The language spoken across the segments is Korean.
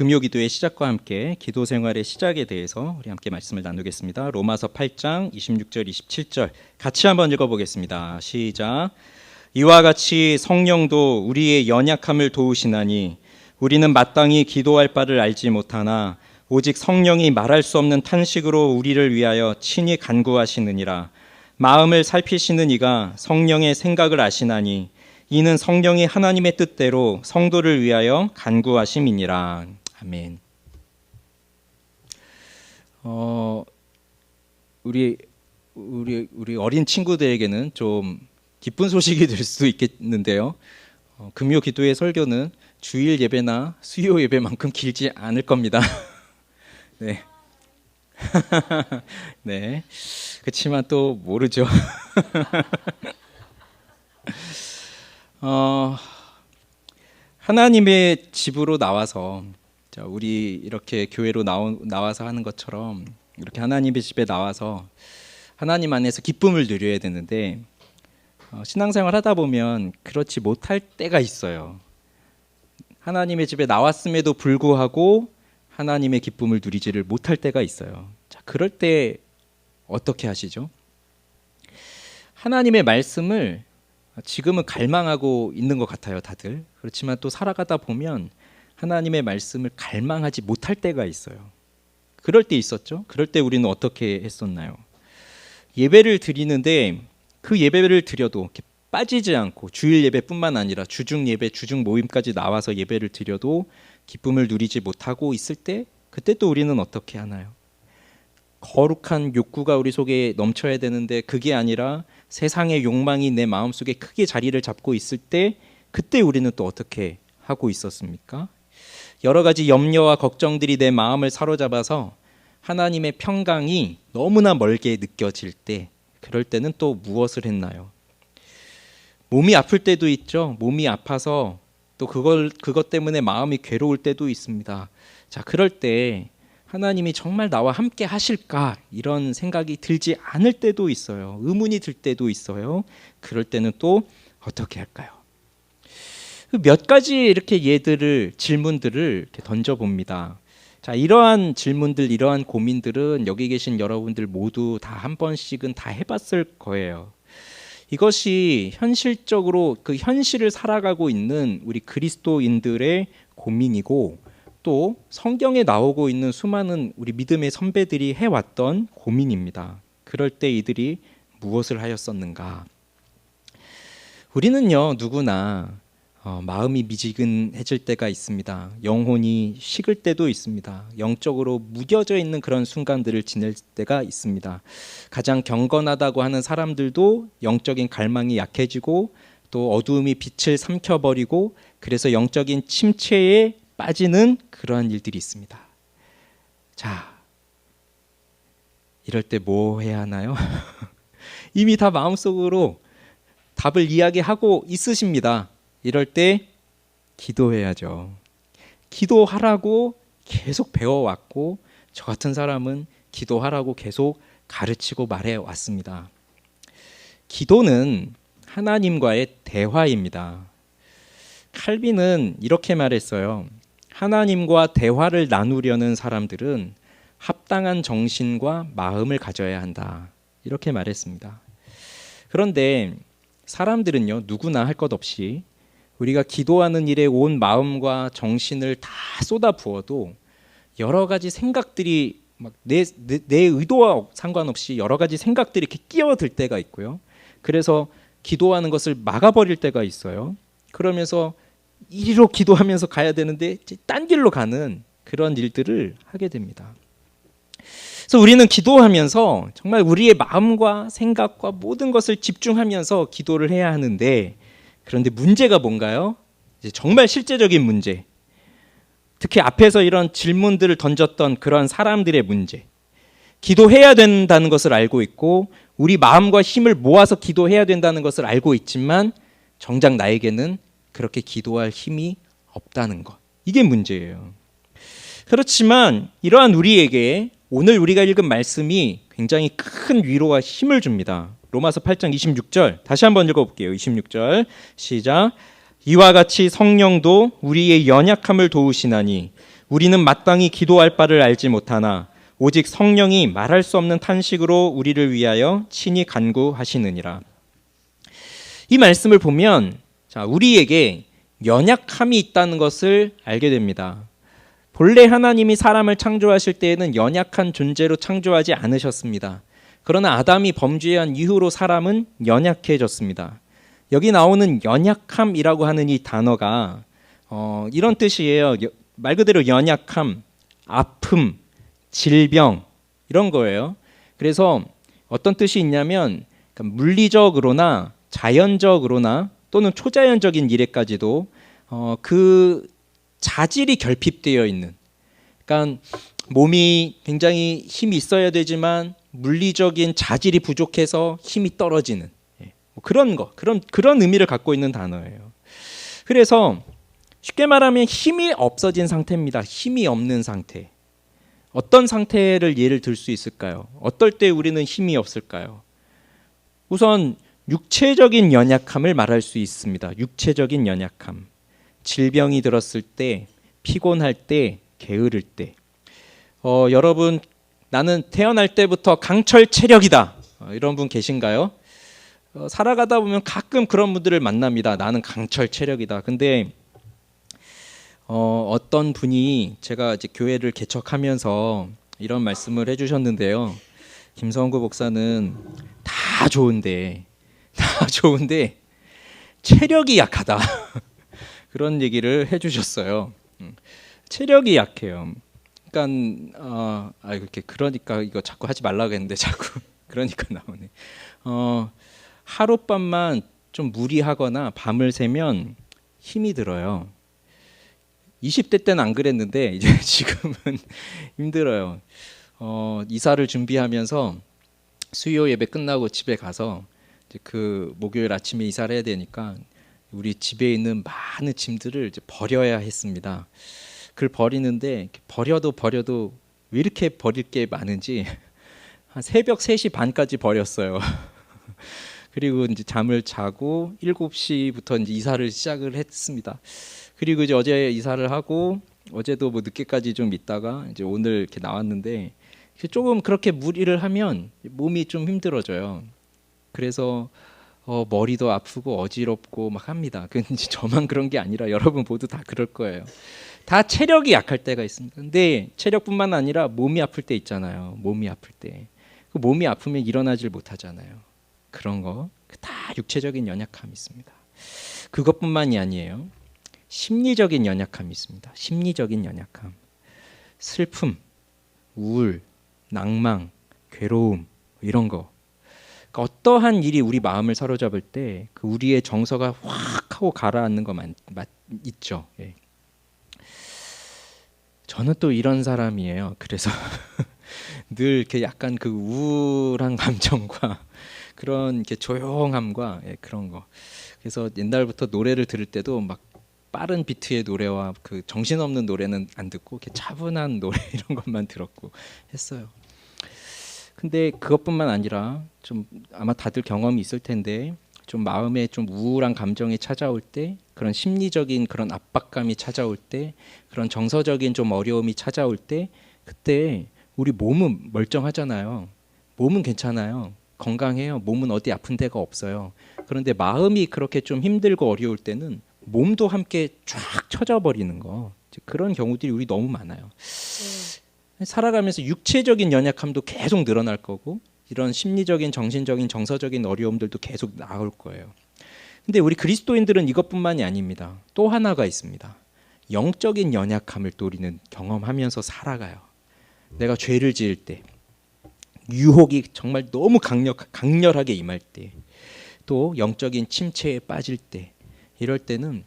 금요기도의 시작과 함께 기도 생활의 시작에 대해서 우리 함께 말씀을 나누겠습니다. 로마서 8장 26절 27절 같이 한번 읽어보겠습니다. 시작. 이와 같이 성령도 우리의 연약함을 도우시나니 우리는 마땅히 기도할 바를 알지 못하나 오직 성령이 말할 수 없는 탄식으로 우리를 위하여 친히 간구하시느니라. 마음을 살피시는 이가 성령의 생각을 아시나니 이는 성령이 하나님의 뜻대로 성도를 위하여 간구하심이니라. 아멘. 우리 어린 친구들에게는 좀 기쁜 소식이 될 수도 있겠는데요. 금요 기도의 설교는 주일 예배나 수요 예배만큼 길지 않을 겁니다. 네. 네. 그렇지만 또 모르죠. 하나님의 집으로 나와서 우리 이렇게 교회로 나와서 하는 것처럼 이렇게 하나님의 집에 나와서 하나님 안에서 기쁨을 누려야 되는데 신앙생활 하다 보면 그렇지 못할 때가 있어요. 하나님의 집에 나왔음에도 불구하고 하나님의 기쁨을 누리지를 못할 때가 있어요. 자, 그럴 때 어떻게 하시죠? 하나님의 말씀을 지금은 갈망하고 있는 것 같아요, 다들. 그렇지만 또 살아가다 보면 하나님의 말씀을 갈망하지 못할 때가 있어요. 그럴 때 있었죠? 그럴 때 우리는 어떻게 했었나요? 예배를 드리는데 그 예배를 드려도 이렇게 빠지지 않고 주일 예배뿐만 아니라 주중 예배, 주중 모임까지 나와서 예배를 드려도 기쁨을 누리지 못하고 있을 때 그때 또 우리는 어떻게 하나요? 거룩한 욕구가 우리 속에 넘쳐야 되는데 그게 아니라 세상의 욕망이 내 마음속에 크게 자리를 잡고 있을 때 그때 우리는 또 어떻게 하고 있었습니까? 여러 가지 염려와 걱정들이 내 마음을 사로잡아서 하나님의 평강이 너무나 멀게 느껴질 때 그럴 때는 또 무엇을 했나요? 몸이 아플 때도 있죠. 몸이 아파서 또 그것 때문에 마음이 괴로울 때도 있습니다. 자, 그럴 때 하나님이 정말 나와 함께 하실까 이런 생각이 들지 않을 때도 있어요. 의문이 들 때도 있어요. 그럴 때는 또 어떻게 할까요? 몇 가지 이렇게 질문들을 이렇게 던져봅니다. 자, 이러한 질문들, 이러한 고민들은 여기 계신 여러분들 모두 다 한 번씩은 다 해봤을 거예요. 이것이 현실적으로 그 현실을 살아가고 있는 우리 그리스도인들의 고민이고 또 성경에 나오고 있는 수많은 우리 믿음의 선배들이 해왔던 고민입니다. 그럴 때 이들이 무엇을 하였었는가? 우리는요, 누구나 마음이 미지근해질 때가 있습니다. 영혼이 식을 때도 있습니다. 영적으로 무뎌져 있는 그런 순간들을 지낼 때가 있습니다. 가장 경건하다고 하는 사람들도 영적인 갈망이 약해지고 또 어두움이 빛을 삼켜버리고 그래서 영적인 침체에 빠지는 그러한 일들이 있습니다. 자, 이럴 때 뭐 해야 하나요? 이미 다 마음속으로 답을 이야기하고 있으십니다. 이럴 때 기도해야죠. 기도하라고 계속 배워왔고 저 같은 사람은 기도하라고 계속 가르치고 말해왔습니다. 기도는 하나님과의 대화입니다. 칼빈은 이렇게 말했어요. 하나님과 대화를 나누려는 사람들은 합당한 정신과 마음을 가져야 한다. 이렇게 말했습니다. 그런데 사람들은요, 누구나 할 것 없이 우리가 기도하는 일에 온 마음과 정신을 다 쏟아 부어도 여러 가지 생각들이 막 내 의도와 상관없이 여러 가지 생각들이 이렇게 끼어들 때가 있고요. 그래서 기도하는 것을 막아버릴 때가 있어요. 그러면서 이리로 기도하면서 가야 되는데 딴 길로 가는 그런 일들을 하게 됩니다. 그래서 우리는 기도하면서 정말 우리의 마음과 생각과 모든 것을 집중하면서 기도를 해야 하는데 그런데 문제가 뭔가요? 이제 정말 실제적인 문제. 특히 앞에서 이런 질문들을 던졌던 그런 사람들의 문제. 기도해야 된다는 것을 알고 있고 우리 마음과 힘을 모아서 기도해야 된다는 것을 알고 있지만 정작 나에게는 그렇게 기도할 힘이 없다는 것. 이게 문제예요. 그렇지만 이러한 우리에게 오늘 우리가 읽은 말씀이 굉장히 큰 위로와 힘을 줍니다. 로마서 8장 26절 다시 한번 읽어볼게요. 26절 시작. 이와 같이 성령도 우리의 연약함을 도우시나니 우리는 마땅히 기도할 바를 알지 못하나 오직 성령이 말할 수 없는 탄식으로 우리를 위하여 친히 간구하시느니라. 이 말씀을 보면 우리에게 연약함이 있다는 것을 알게 됩니다. 본래 하나님이 사람을 창조하실 때에는 연약한 존재로 창조하지 않으셨습니다. 그러나 아담이 범죄한 이후로 사람은 연약해졌습니다. 여기 나오는 연약함이라고 하는 이 단어가 이런 뜻이에요. 말 그대로 연약함, 아픔, 질병 이런 거예요. 그래서 어떤 뜻이 있냐면 물리적으로나 자연적으로나 또는 초자연적인 일에까지도 그 자질이 결핍되어 있는, 그러니까 몸이 굉장히 힘이 있어야 되지만 물리적인 자질이 부족해서 힘이 떨어지는 그런 의미를 갖고 있는 단어예요. 그래서 쉽게 말하면 힘이 없어진 상태입니다. 힘이 없는 상태. 어떤 상태를 예를 들 수 있을까요? 어떨 때 우리는 힘이 없을까요? 우선 육체적인 연약함을 말할 수 있습니다. 육체적인 연약함. 질병이 들었을 때, 피곤할 때, 게으를 때. 여러분, 나는 태어날 때부터 강철 체력이다. 이런 분 계신가요? 살아가다 보면 가끔 그런 분들을 만납니다. 나는 강철 체력이다. 근데 어떤 분이 제가 이제 교회를 개척하면서 이런 말씀을 해주셨는데요. 김성구 목사는 다 좋은데 체력이 약하다. 그런 얘기를 해주셨어요. 체력이 약해요. 그러니까 이거 자꾸 하지 말라고 했는데 자꾸 그러니까 나오네. 하룻밤만 좀 무리하거나 밤을 새면 힘이 들어요. 20대 때는 안 그랬는데 이제 지금은 힘들어요. 이사를 준비하면서 수요 예배 끝나고 집에 가서 이제 그 목요일 아침에 이사를 해야 되니까 우리 집에 있는 많은 짐들을 이제 버려야 했습니다. 그걸 버리는데 버려도 왜 이렇게 버릴 게 많은지 한 새벽 3시 반까지 버렸어요. 그리고 이제 잠을 자고 7시부터 이제 이사를 시작을 했습니다. 그리고 이제 어제 이사를 하고 어제도 뭐 늦게까지 좀 있다가 이제 오늘 이렇게 나왔는데 조금 그렇게 무리를 하면 몸이 좀 힘들어져요. 그래서 머리도 아프고 어지럽고 막 합니다. 근데 저만 그런 게 아니라 여러분 모두 다 그럴 거예요. 다 체력이 약할 때가 있습니다. 근데 체력뿐만 아니라 몸이 아플 때 있잖아요. 몸이 아플 때. 그 몸이 아프면 일어나질 못하잖아요. 그런 거 다 육체적인 연약함이 있습니다. 그것뿐만이 아니에요. 심리적인 연약함이 있습니다. 심리적인 연약함. 슬픔, 우울, 낭망, 괴로움 이런 거. 그러니까 어떠한 일이 우리 마음을 사로잡을 때 그 우리의 정서가 확 하고 가라앉는 거 있죠. 예. 저는 또 이런 사람이에요. 그래서 늘 이렇게 약간 그 우울한 감정과 그런 이렇게 조용함과 그런 거. 그래서 옛날부터 노래를 들을 때도 막 빠른 비트의 노래와 그 정신없는 노래는 안 듣고 이렇게 차분한 노래 이런 것만 들었고 했어요. 근데 그것뿐만 아니라 좀 아마 다들 경험이 있을 텐데 좀 마음에 좀 우울한 감정이 찾아올 때, 그런 심리적인 그런 압박감이 찾아올 때, 그런 정서적인 좀 어려움이 찾아올 때, 그때 우리 몸은 멀쩡하잖아요. 몸은 괜찮아요. 건강해요. 몸은 어디 아픈 데가 없어요. 그런데 마음이 그렇게 좀 힘들고 어려울 때는 몸도 함께 쫙 쳐져버리는 거. 그런 경우들이 우리 너무 많아요. 살아가면서 육체적인 연약함도 계속 늘어날 거고 이런 심리적인, 정신적인, 정서적인 어려움들도 계속 나올 거예요. 근데 우리 그리스도인들은 이것뿐만이 아닙니다. 또 하나가 있습니다. 영적인 연약함을 또 우리는 경험하면서 살아가요. 내가 죄를 지을 때, 유혹이 정말 너무 강렬하게 임할 때, 또 영적인 침체에 빠질 때, 이럴 때는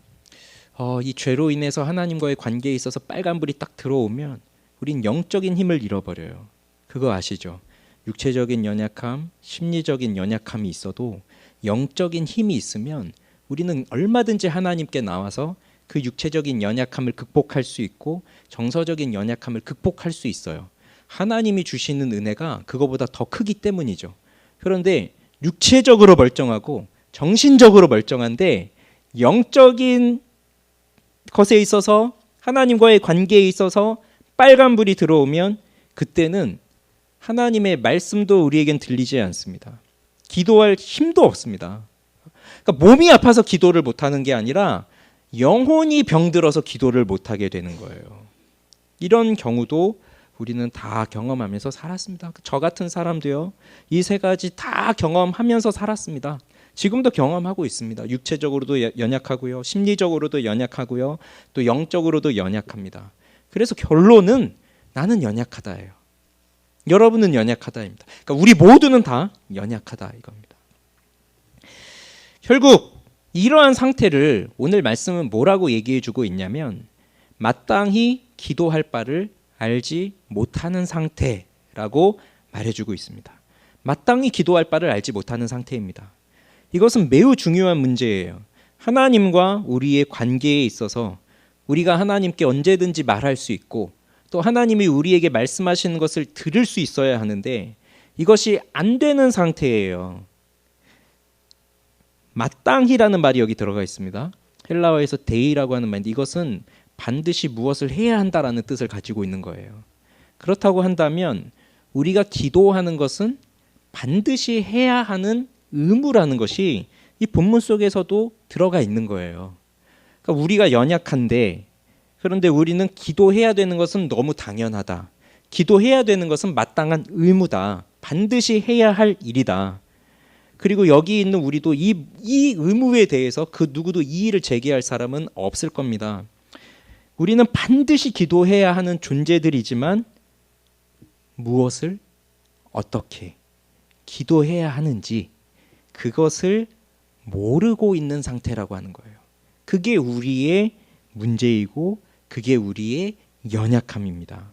이 죄로 인해서 하나님과의 관계에 있어서 빨간불이 딱 들어오면 우린 영적인 힘을 잃어버려요. 그거 아시죠? 육체적인 연약함, 심리적인 연약함이 있어도 영적인 힘이 있으면 우리는 얼마든지 하나님께 나와서 그 육체적인 연약함을 극복할 수 있고 정서적인 연약함을 극복할 수 있어요. 하나님이 주시는 은혜가 그거보다 더 크기 때문이죠. 그런데 육체적으로 멀쩡하고 정신적으로 멀쩡한데 영적인 것에 있어서 하나님과의 관계에 있어서 빨간불이 들어오면 그때는 하나님의 말씀도 우리에겐 들리지 않습니다. 기도할 힘도 없습니다. 그러니까 몸이 아파서 기도를 못하는 게 아니라 영혼이 병들어서 기도를 못하게 되는 거예요. 이런 경우도 우리는 다 경험하면서 살았습니다. 저 같은 사람도요, 이 세 가지 다 경험하면서 살았습니다. 지금도 경험하고 있습니다. 육체적으로도 연약하고요, 심리적으로도 연약하고요, 또 영적으로도 연약합니다. 그래서 결론은 나는 연약하다예요. 여러분은 연약하다입니다. 그러니까 우리 모두는 다 연약하다 이겁니다. 결국 이러한 상태를 오늘 말씀은 뭐라고 얘기해주고 있냐면 마땅히 기도할 바를 알지 못하는 상태라고 말해주고 있습니다. 마땅히 기도할 바를 알지 못하는 상태입니다. 이것은 매우 중요한 문제예요. 하나님과 우리의 관계에 있어서 우리가 하나님께 언제든지 말할 수 있고 또 하나님이 우리에게 말씀하시는 것을 들을 수 있어야 하는데 이것이 안 되는 상태예요. 마땅히라는 말이 여기 들어가 있습니다. 헬라어에서 데이라고 하는 말인데 이것은 반드시 무엇을 해야 한다라는 뜻을 가지고 있는 거예요. 그렇다고 한다면 우리가 기도하는 것은 반드시 해야 하는 의무라는 것이 이 본문 속에서도 들어가 있는 거예요. 그러니까 우리가 연약한데 그런데 우리는 기도해야 되는 것은 너무 당연하다. 기도해야 되는 것은 마땅한 의무다. 반드시 해야 할 일이다. 그리고 여기 있는 우리도 이 의무에 대해서 그 누구도 이의를 제기할 사람은 없을 겁니다. 우리는 반드시 기도해야 하는 존재들이지만 무엇을 어떻게 기도해야 하는지 그것을 모르고 있는 상태라고 하는 거예요. 그게 우리의 문제이고 그게 우리의 연약함입니다.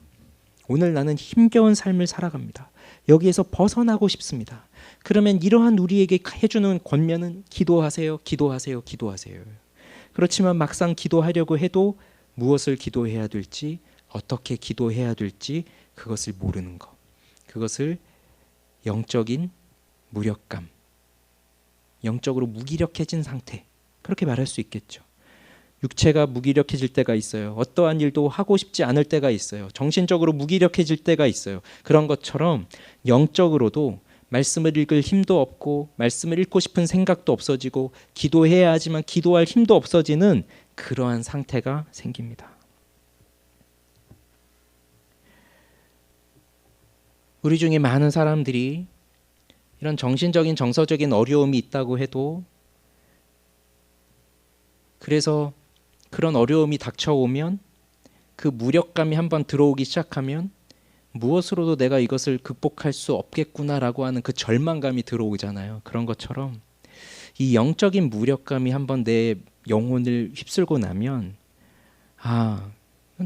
오늘 나는 힘겨운 삶을 살아갑니다. 여기에서 벗어나고 싶습니다. 그러면 이러한 우리에게 해주는 권면은 기도하세요, 기도하세요, 기도하세요. 그렇지만 막상 기도하려고 해도 무엇을 기도해야 될지 어떻게 기도해야 될지 그것을 모르는 것. 그것을 영적인 무력감, 영적으로 무기력해진 상태 그렇게 말할 수 있겠죠. 육체가 무기력해질 때가 있어요. 어떠한 일도 하고 싶지 않을 때가 있어요. 정신적으로 무기력해질 때가 있어요. 그런 것처럼 영적으로도 말씀을 읽을 힘도 없고 말씀을 읽고 싶은 생각도 없어지고 기도해야 하지만 기도할 힘도 없어지는 그러한 상태가 생깁니다. 우리 중에 많은 사람들이 이런 정신적인 정서적인 어려움이 있다고 해도 그래서 그런 어려움이 닥쳐오면 그 무력감이 한번 들어오기 시작하면 무엇으로도 내가 이것을 극복할 수 없겠구나라고 하는 그 절망감이 들어오잖아요. 그런 것처럼 이 영적인 무력감이 한번 내 영혼을 휩쓸고 나면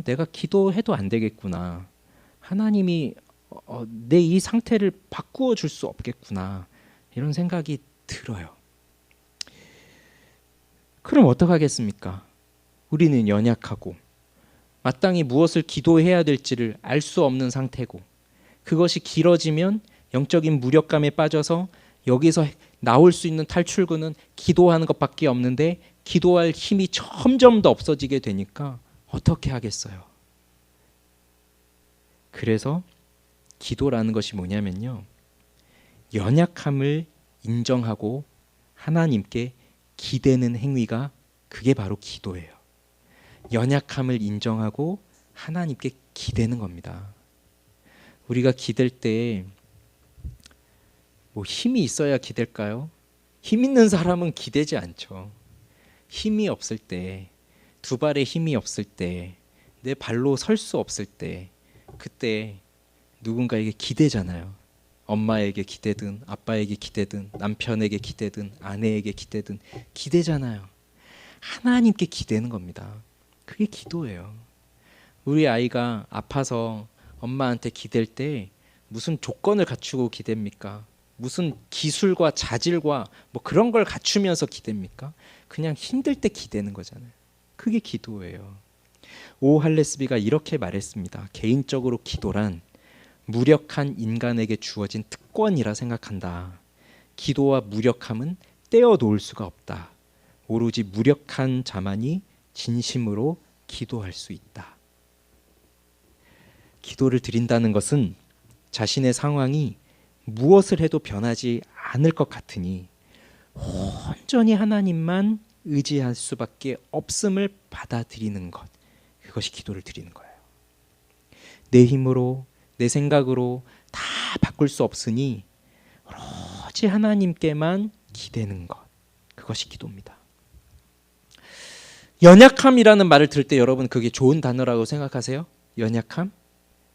내가 기도해도 안 되겠구나. 하나님이 내 이 상태를 바꾸어 줄 수 없겠구나. 이런 생각이 들어요. 그럼 어떡하겠습니까? 우리는 연약하고 마땅히 무엇을 기도해야 될지를 알 수 없는 상태고 그것이 길어지면 영적인 무력감에 빠져서 여기서 나올 수 있는 탈출구는 기도하는 것밖에 없는데 기도할 힘이 점점 더 없어지게 되니까 어떻게 하겠어요? 그래서 기도라는 것이 뭐냐면요. 연약함을 인정하고 하나님께 기대는 행위가 그게 바로 기도예요. 연약함을 인정하고 하나님께 기대는 겁니다. 우리가 기댈 때 힘이 있어야 기댈까요? 힘 있는 사람은 기대지 않죠. 힘이 없을 때, 두 발에 힘이 없을 때, 내 발로 설 수 없을 때 그때 누군가에게 기대잖아요. 엄마에게 기대든 아빠에게 기대든 남편에게 기대든 아내에게 기대든 기대잖아요. 하나님께 기대는 겁니다. 그게 기도예요. 우리 아이가 아파서 엄마한테 기댈 때 무슨 조건을 갖추고 기댑니까? 무슨 기술과 자질과 그런 걸 갖추면서 기댑니까? 그냥 힘들 때 기대는 거잖아요. 그게 기도예요. 오 할레스비가 이렇게 말했습니다. 개인적으로 기도란 무력한 인간에게 주어진 특권이라 생각한다. 기도와 무력함은 떼어 놓을 수가 없다. 오로지 무력한 자만이 진심으로 기도할 수 있다. 기도를 드린다는 것은 자신의 상황이 무엇을 해도 변하지 않을 것 같으니 온전히 하나님만 의지할 수밖에 없음을 받아들이는 것, 그것이 기도를 드리는 거예요. 내 힘으로, 내 생각으로 다 바꿀 수 없으니 오로지 하나님께만 기대는 것, 그것이 기도입니다. 연약함이라는 말을 들을 때 여러분 그게 좋은 단어라고 생각하세요? 연약함?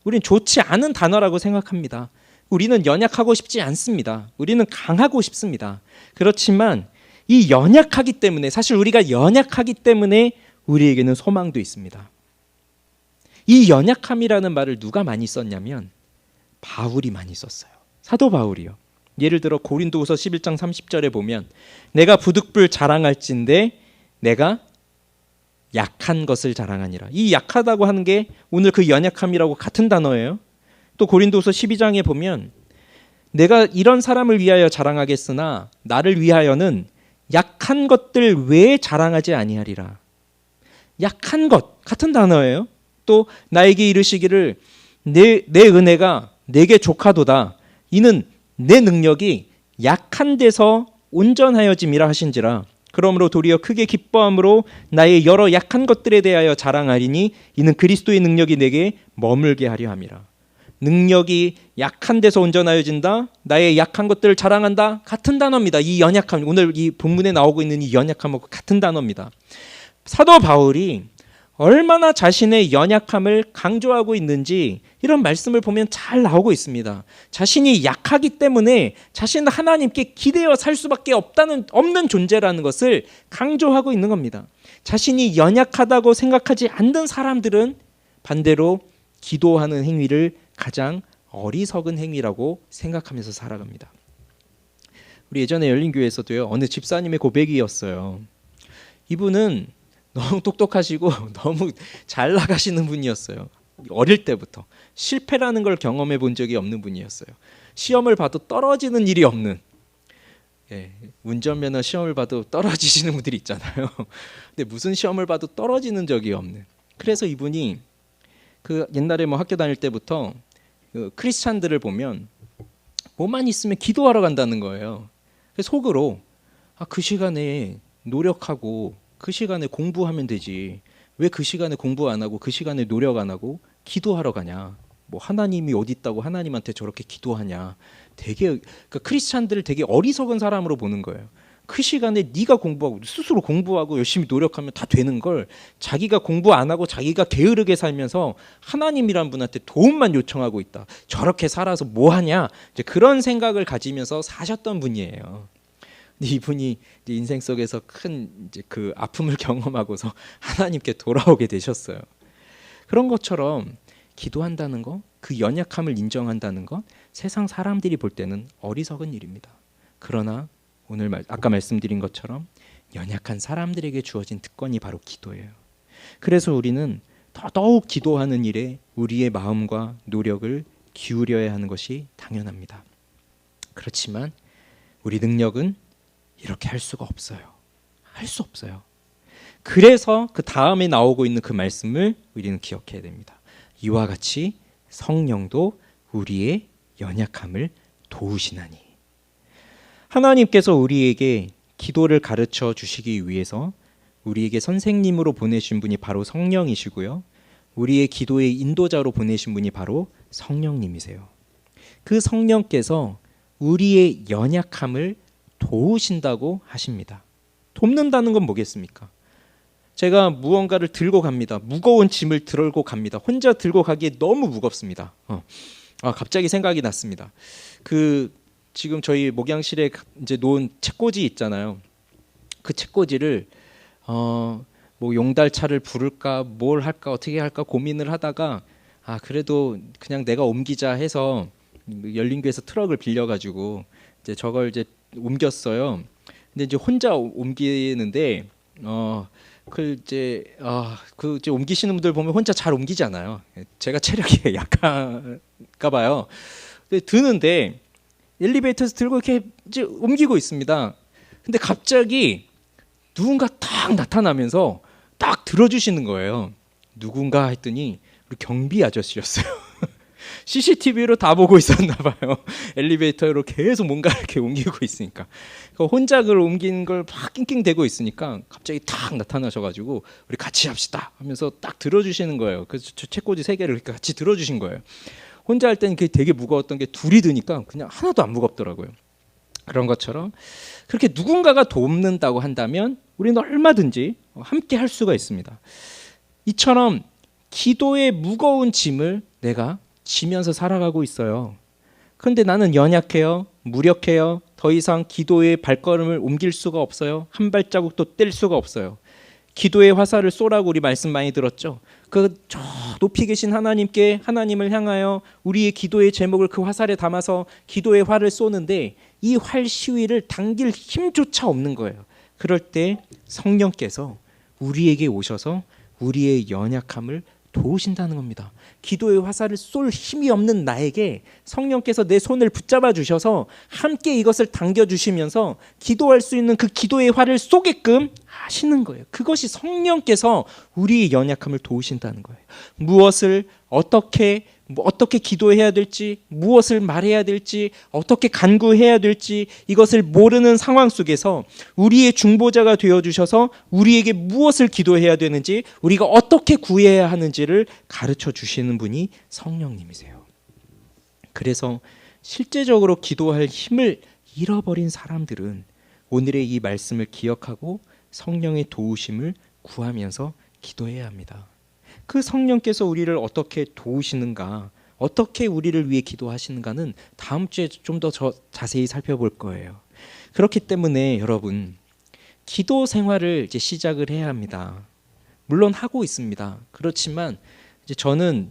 우린 좋지 않은 단어라고 생각합니다. 우리는 연약하고 싶지 않습니다. 우리는 강하고 싶습니다. 그렇지만 이 연약하기 때문에, 사실 우리가 연약하기 때문에 우리에게는 소망도 있습니다. 이 연약함이라는 말을 누가 많이 썼냐면 바울이 많이 썼어요. 사도 바울이요. 예를 들어 고린도후서 11장 30절에 보면 내가 부득불 자랑할진대 내가 약한 것을 자랑하니라. 이 약하다고 하는 게 오늘 그 연약함이라고 같은 단어예요. 또 고린도서 12장에 보면 내가 이런 사람을 위하여 자랑하겠으나 나를 위하여는 약한 것들 외에 자랑하지 아니하리라. 약한 것 같은 단어예요. 또 나에게 이르시기를 내 은혜가 내게 족하도다. 이는 내 능력이 약한 데서 온전하여짐이라 하신지라. 그러므로 도리어 크게 기뻐함으로 나의 여러 약한 것들에 대하여 자랑하리니 이는 그리스도의 능력이 내게 머물게 하려 함이라. 능력이 약한 데서 온전하여진다. 나의 약한 것들을 자랑한다. 같은 단어입니다. 이 연약함, 오늘 이 본문에 나오고 있는 이 연약함하고 같은 단어입니다. 사도 바울이 얼마나 자신의 연약함을 강조하고 있는지 이런 말씀을 보면 잘 나오고 있습니다. 자신이 약하기 때문에 자신은 하나님께 기대어 살 수밖에 없는 존재라는 것을 강조하고 있는 겁니다. 자신이 연약하다고 생각하지 않는 사람들은 반대로 기도하는 행위를 가장 어리석은 행위라고 생각하면서 살아갑니다. 우리 예전에 열린교회에서도요, 어느 집사님의 고백이었어요. 이분은 너무 똑똑하시고 너무 잘 나가시는 분이었어요. 어릴 때부터 실패라는 걸 경험해 본 적이 없는 분이었어요. 시험을 봐도 떨어지는 일이 없는, 운전면허 시험을 봐도 떨어지시는 분들이 있잖아요. 근데 무슨 시험을 봐도 떨어지는 적이 없는. 그래서 이분이 그 옛날에 학교 다닐 때부터 그 크리스찬들을 보면 뭐만 있으면 기도하러 간다는 거예요. 그래서 속으로 그 시간에 노력하고 그 시간에 공부하면 되지. 왜 그 시간에 공부 안 하고 그 시간에 노력 안 하고 기도하러 가냐. 뭐 하나님이 어디 있다고 하나님한테 저렇게 기도하냐. 되게 그러니까 크리스찬들을 되게 어리석은 사람으로 보는 거예요. 그 시간에 네가 공부하고 스스로 공부하고 열심히 노력하면 다 되는 걸 자기가 공부 안 하고 자기가 게으르게 살면서 하나님이란 분한테 도움만 요청하고 있다. 저렇게 살아서 뭐 하냐. 이제 그런 생각을 가지면서 사셨던 분이에요. 이분이 인생 속에서 큰 이제 그 아픔을 경험하고서 하나님께 돌아오게 되셨어요. 그런 것처럼 기도한다는 거, 그 연약함을 인정한다는 것, 세상 사람들이 볼 때는 어리석은 일입니다. 그러나 오늘 아까 말씀드린 것처럼 연약한 사람들에게 주어진 특권이 바로 기도예요. 그래서 우리는 더더욱 기도하는 일에 우리의 마음과 노력을 기울여야 하는 것이 당연합니다. 그렇지만 우리 능력은 이렇게 할 수가 없어요. 할 수 없어요. 그래서 그 다음에 나오고 있는 그 말씀을 우리는 기억해야 됩니다. 이와 같이 성령도 우리의 연약함을 도우시나니. 하나님께서 우리에게 기도를 가르쳐 주시기 위해서 우리에게 선생님으로 보내신 분이 바로 성령이시고요. 우리의 기도의 인도자로 보내신 분이 바로 성령님이세요. 그 성령께서 우리의 연약함을 도우신다고 하십니다. 돕는다는 건 뭐겠습니까? 제가 무언가를 들고 갑니다. 무거운 짐을 들고 갑니다. 혼자 들고 가기에 너무 무겁습니다. 갑자기 생각이 났습니다. 지금 저희 목양실에 이제 놓은 책꽂이 있잖아요. 그 책꽂이를 뭐 용달차를 부를까 뭘 할까 어떻게 할까 고민을 하다가 그래도 그냥 내가 옮기자 해서 열린교회에서 트럭을 빌려가지고 이제 저걸 이제 옮겼어요. 근데 이제 혼자 옮기는데 이제 옮기시는 분들 보면 혼자 잘 옮기지 않아요. 제가 체력이 약한가 봐요. 근데 드는데 엘리베이터에서 들고 이렇게 이제 옮기고 있습니다. 근데 갑자기 누군가 딱 나타나면서 딱 들어주시는 거예요. 누군가 했더니 우리 경비 아저씨였어요. CCTV로 다 보고 있었나 봐요. 엘리베이터로 계속 뭔가 이렇게 옮기고 있으니까. 혼자 그걸 옮기는 걸 막 낑낑대고 있으니까 갑자기 탁 나타나셔가지고 우리 같이 합시다 하면서 딱 들어주시는 거예요. 그래서 책꽂이 3개를 같이 들어주신 거예요. 혼자 할 때는 그게 되게 무거웠던 게 둘이 드니까 그냥 하나도 안 무겁더라고요. 그런 것처럼 그렇게 누군가가 돕는다고 한다면 우리는 얼마든지 함께 할 수가 있습니다. 이처럼 기도의 무거운 짐을 내가 지면서 살아가고 있어요. 그런데 나는 연약해요. 무력해요. 더 이상 기도의 발걸음을 옮길 수가 없어요. 한 발자국도 뗄 수가 없어요. 기도의 화살을 쏘라고 우리 말씀 많이 들었죠. 그 저 높이 계신 하나님께 하나님을 향하여 우리의 기도의 제목을 그 화살에 담아서 기도의 활을 쏘는데 이 활 시위를 당길 힘조차 없는 거예요. 그럴 때 성령께서 우리에게 오셔서 우리의 연약함을 도우신다는 겁니다. 기도의 화살을 쏠 힘이 없는 나에게 성령께서 내 손을 붙잡아 주셔서 함께 이것을 당겨 주시면서 기도할 수 있는 그 기도의 활을 쏘게끔 하시는 거예요. 그것이 성령께서 우리의 연약함을 도우신다는 거예요. 무엇을 어떻게 기도해야 될지, 무엇을 말해야 될지, 어떻게 간구해야 될지 이것을 모르는 상황 속에서 우리의 중보자가 되어주셔서 우리에게 무엇을 기도해야 되는지, 우리가 어떻게 구해야 하는지를 가르쳐 주시는 분이 성령님이세요. 그래서 실제적으로 기도할 힘을 잃어버린 사람들은 오늘의 이 말씀을 기억하고 성령의 도우심을 구하면서 기도해야 합니다. 그 성령께서 우리를 어떻게 도우시는가, 어떻게 우리를 위해 기도하시는가는 다음 주에 좀 더 자세히 살펴볼 거예요. 그렇기 때문에 여러분, 기도 생활을 이제 시작을 해야 합니다. 물론 하고 있습니다. 그렇지만 이제 저는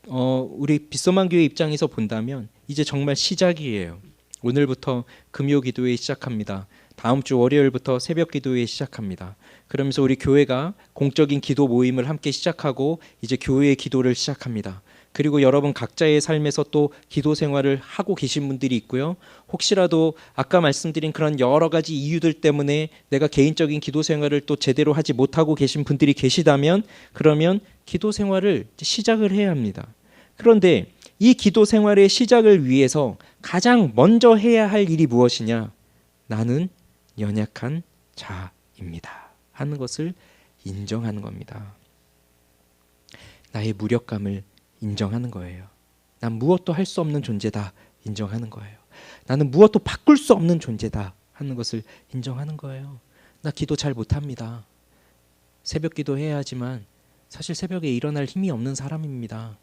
우리 빗소만 교회 입장에서 본다면 이제 정말 시작이에요. 오늘부터 금요 기도회 시작합니다. 다음 주 월요일부터 새벽 기도회 시작합니다. 그러면서 우리 교회가 공적인 기도 모임을 함께 시작하고 이제 교회의 기도를 시작합니다. 그리고 여러분 각자의 삶에서 또 기도 생활을 하고 계신 분들이 있고요. 혹시라도 아까 말씀드린 그런 여러 가지 이유들 때문에 내가 개인적인 기도 생활을 또 제대로 하지 못하고 계신 분들이 계시다면 그러면 기도 생활을 시작을 해야 합니다. 그런데 이 기도 생활의 시작을 위해서 가장 먼저 해야 할 일이 무엇이냐? 나는 연약한 자입니다 하는 것을 인정하는 겁니다. 나의 무력감을 인정하는 거예요. 난 무엇도 할 수 없는 존재다 인정하는 거예요. 나는 무엇도 바꿀 수 없는 존재다 하는 것을 인정하는 거예요. 나 기도 잘 못합니다. 새벽 기도 해야 하지만 사실 새벽에 일어날 힘이 없는 사람입니다.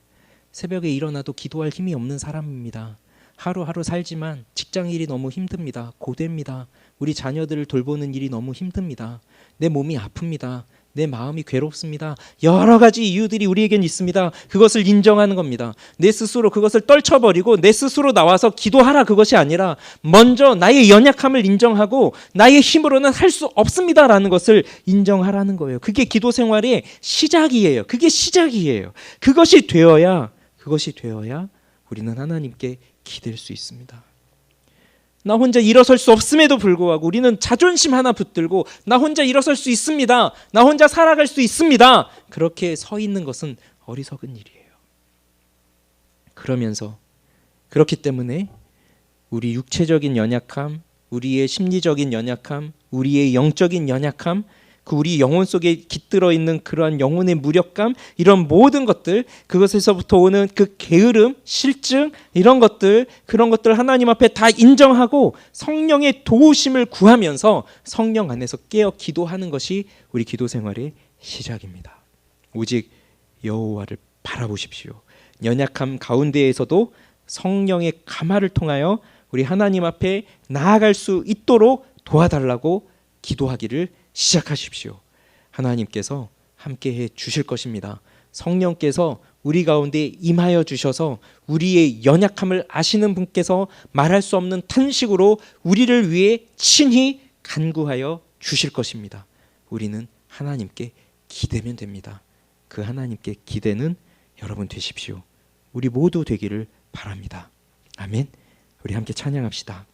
새벽에 일어나도 기도할 힘이 없는 사람입니다. 하루하루 살지만 직장 일이 너무 힘듭니다. 고됩니다. 우리 자녀들을 돌보는 일이 너무 힘듭니다. 내 몸이 아픕니다. 내 마음이 괴롭습니다. 여러 가지 이유들이 우리에겐 있습니다. 그것을 인정하는 겁니다. 내 스스로 그것을 떨쳐버리고 내 스스로 나와서 기도하라 그것이 아니라 먼저 나의 연약함을 인정하고 나의 힘으로는 할 수 없습니다라는 것을 인정하라는 거예요. 그게 기도 생활의 시작이에요. 그게 시작이에요. 그것이 되어야 우리는 하나님께 기댈 수 있습니다. 나 혼자 일어설 수 없음에도 불구하고 우리는 자존심 하나 붙들고 나 혼자 일어설 수 있습니다. 나 혼자 살아갈 수 있습니다. 그렇게 서 있는 것은 어리석은 일이에요. 그렇기 때문에 우리 육체적인 연약함, 우리의 심리적인 연약함, 우리의 영적인 연약함, 그 우리 영혼 속에 깃들어 있는 그러한 영혼의 무력감, 이런 모든 것들, 그것에서부터 오는 그 게으름, 실증, 이런 것들, 그런 것들 하나님 앞에 다 인정하고 성령의 도우심을 구하면서 성령 안에서 깨어 기도하는 것이 우리 기도 생활의 시작입니다. 오직 여호와를 바라보십시오. 연약함 가운데에서도 성령의 감화를 통하여 우리 하나님 앞에 나아갈 수 있도록 도와달라고 기도하기를 시작하십시오. 하나님께서 함께해 주실 것입니다. 성령께서 우리 가운데 임하여 주셔서 우리의 연약함을 아시는 분께서 말할 수 없는 탄식으로 우리를 위해 친히 간구하여 주실 것입니다. 우리는 하나님께 기대면 됩니다. 그 하나님께 기대는 여러분 되십시오. 우리 모두 되기를 바랍니다. 아멘. 우리 함께 찬양합시다.